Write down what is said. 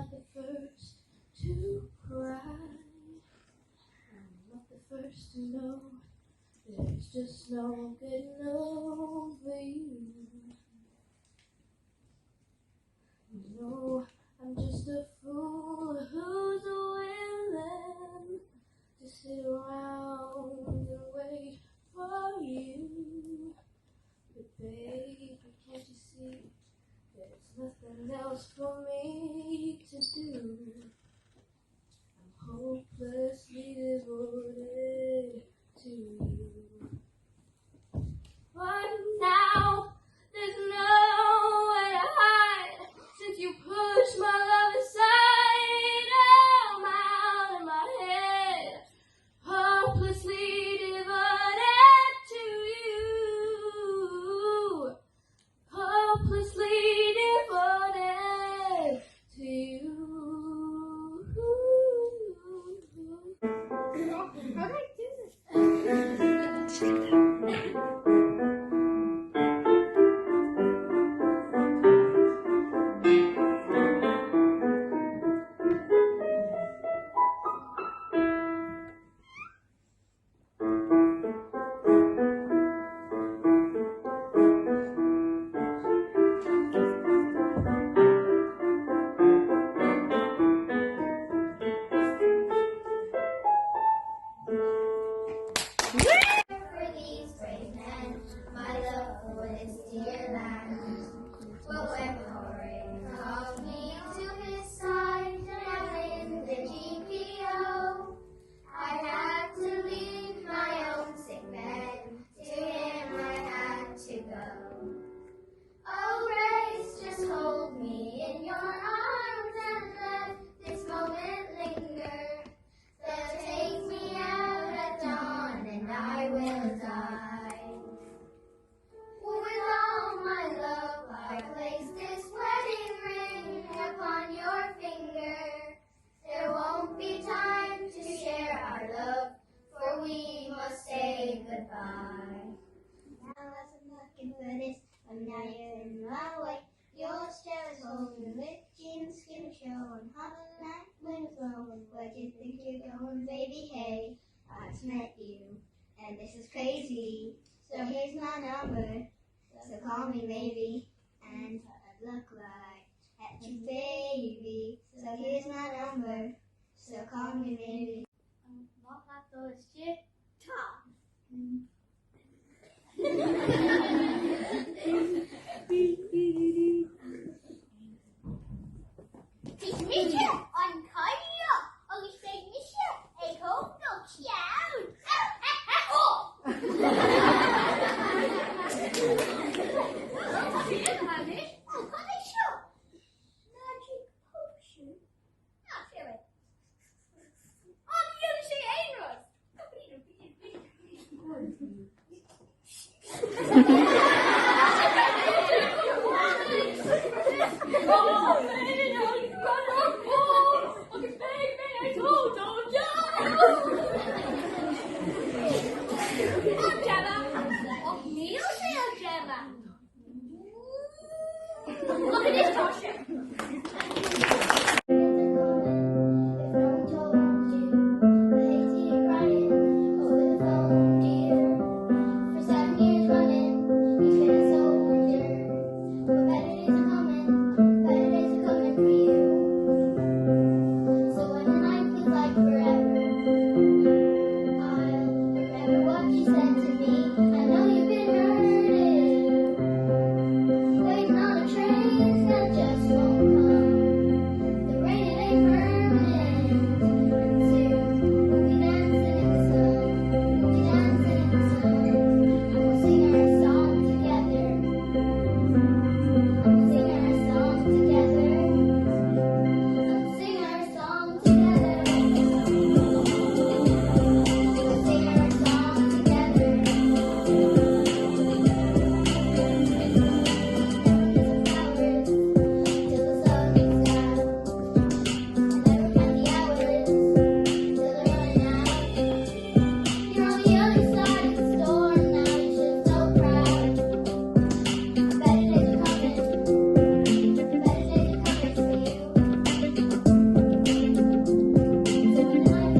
not the first to cry. I'm not the first to know there's just no getting over you. You know, I'm just a fool who's willing to sit around and wait for you. But baby, can't you see there's nothing else for me to do? I'm hopelessly devoted to you. But now there's nowhere to hide since you pushed my love aside. I'm out of my head, hopelessly devoted to you. Hopelessly devoted to you. How do I do this? Now you're in my way. Your stare is holding with jeans, skin showing. Hot night, wind blowing. Where do you think you're going, baby? Hey, I just met you, and this is crazy. So here's my number, so call me maybe. And I look like at you, baby. So here's my number, so call me maybe. Not like those shit top. Misja, on Kaya, og ik zeg Misja, ik hoop nog jou. Magic potion. Ah, fair. Oh, the other say Ainros. Look at this torture.